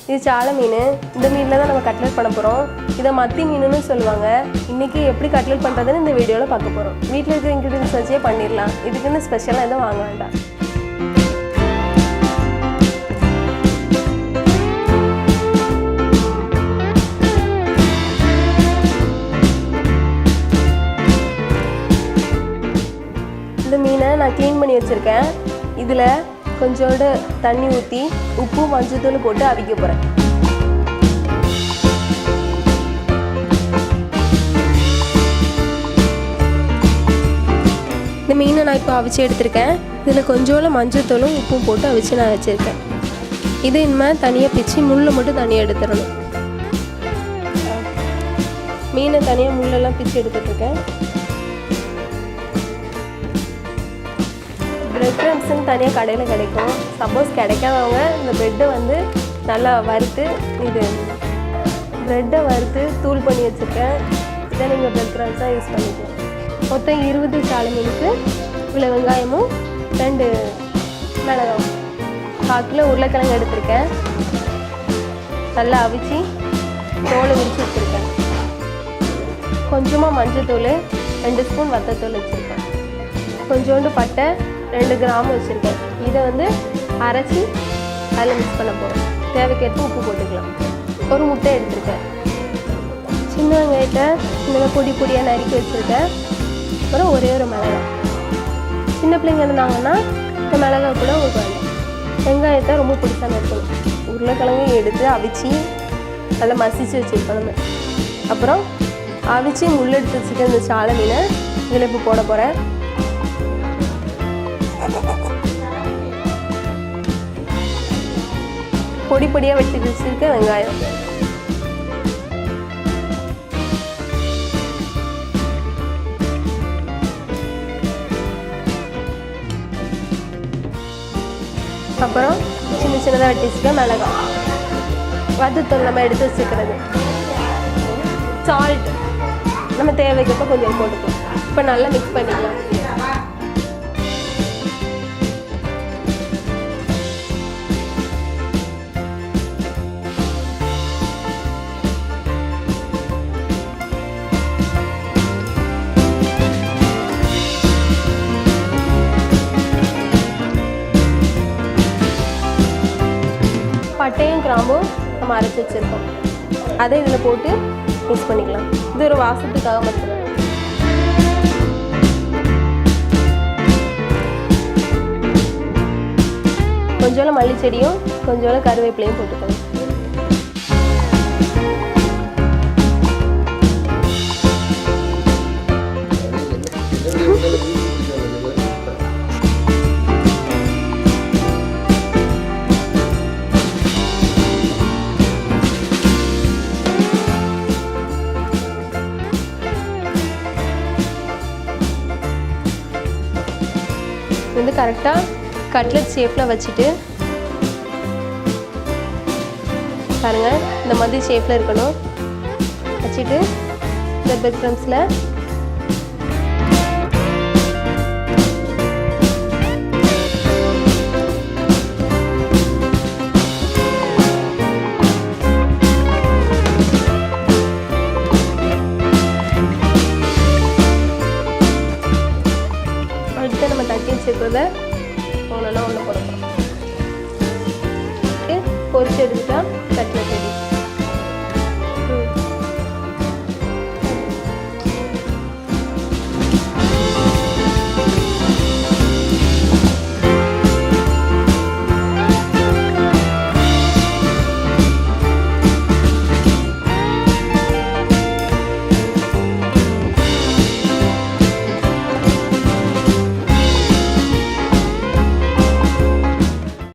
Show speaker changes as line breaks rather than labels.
இது சாலை மீன். இந்த மீனில் தான் நம்ம கட்லெட் பண்ண போகிறோம். இதை மத்தி மீனுன்னு சொல்லுவாங்க. இன்றைக்கி எப்படி கட்லெட் பண்ணுறதுன்னு இந்த வீடியோவில் பார்க்க போகிறோம். வீட்டில் இருக்கிற இன்க்ரீடியன்ஸ் வச்சே பண்ணிடலாம். இதுக்குன்னு ஸ்பெஷலாக எதுவும் வாங்க வேண்டாம். இந்த மீனை நான் க்ளீன் பண்ணி வச்சுருக்கேன். இதில் கொஞ்சோண்டு தண்ணி ஊற்றி உப்பு மஞ்சத்தூள் போட்டு அவிக்க போகிறேன். இந்த மீனை நான் இப்போ அவிச்சு எடுத்திருக்கேன். இதில் கொஞ்சோண்டு மஞ்சத்தூளும் உப்பும் போட்டு அவிச்சு நான் வச்சுருக்கேன். இது இனிமேல் தனியாக பிச்சு முள்ளை மட்டும் தனியாக எடுத்துடணும். மீனை தனியாக முள்ளெல்லாம் பிச்சு எடுத்துட்ருக்கேன். பிரெட் க்ரம்ஸ்ன்னு தனியாக கடையில் கிடைக்கும். சப்போஸ் கிடைக்காதவங்க இந்த ப்ரெட்டை வந்து நல்லா வறுத்து ப்ரெட்டை வறுத்து தூள் பண்ணி வச்சுருக்கேன். இதை நீங்கள் பிரெட் க்ரம்ஸாக யூஸ் பண்ணிக்கலாம். மொத்தம் 20 சாலை மீனுக்கு இவ்வளோ வெங்காயமும் 2 மிளகாவும் 1/4 கிலோ உருளைக்கிழங்கு எடுத்திருக்கேன். நல்லா அவிச்சு தோலை விரித்து வச்சுருக்கேன். கொஞ்சமாக மஞ்சத்தூள், 2 ஸ்பூன் வத்தத்தூள் வச்சுருக்கேன். கொஞ்சோண்டு பட்டை, 2 கிராம் வச்சுருக்கேன். இதை வந்து அரைச்சி அதில் மிக்ஸ் பண்ண போகிறேன். தேவைக்கேற்ப உப்பு போட்டுக்கலாம். ஒரு முட்டை எடுத்துருக்கேன். சின்ன வெங்காயத்தை இந்த பொடி பொடியாக நறுக்கி வச்சுருக்கேன். அப்புறம் ஒரே ஒரு மிளகாய். சின்ன பிள்ளைங்க இருந்தாங்கன்னா இந்த மிளகாய் கூட ஒரு வேண்டாம். வெங்காயத்தை ரொம்ப பிடிச்சாம இருக்கணும். உருளைக்கிழங்கு எடுத்து அவிச்சு நல்லா மசிச்சு வச்சுருக்கணும். அப்புறம் அவிச்சு முள்ளெடுத்து வச்சுட்டு இந்த சாலை மீனை இதில் இப்போ போட போகிறேன். பொடி பொடியாக வெட்டி வச்சுருக்க வெங்காயம், அப்புறம் சின்ன சின்னதாக வெட்டி வச்சுக்க மிளகாய், வத்தத்தூள் நம்ம எடுத்து வச்சுக்கிறது, சால்ட் நம்ம தேவைக்கப்போ கொஞ்சம் போட்டுக்கலாம். இப்போ நல்லா மிக்ஸ் பண்ணிக்கலாம். பட்டையும் கிராம்பும் நம்ம அரைச்சி வச்சுருக்கோம். அதை இதில் போட்டு மிக்ஸ் பண்ணிக்கலாம். இது ஒரு வாசத்துக்காக மட்டும். கொஞ்சோளம் மல்லி செடியும் கொஞ்சோளம் கருவேப்பிலையும் போட்டுக்கலாம். வந்து கரெக்டாக கட்லெட் ஷேப்பில் வச்சுட்டு பாருங்கள், இந்த மாதிரி ஷேப்பில் இருக்கணும். வச்சுட்டு இந்த பிரெட் க்ரம்ஸில் நம்ம தட்டி வச்சுக்கிறத ஒன்றா ஒன்று போடணும். பொரிச்சு எடுத்துட்டா கட்லெட் ரெடி.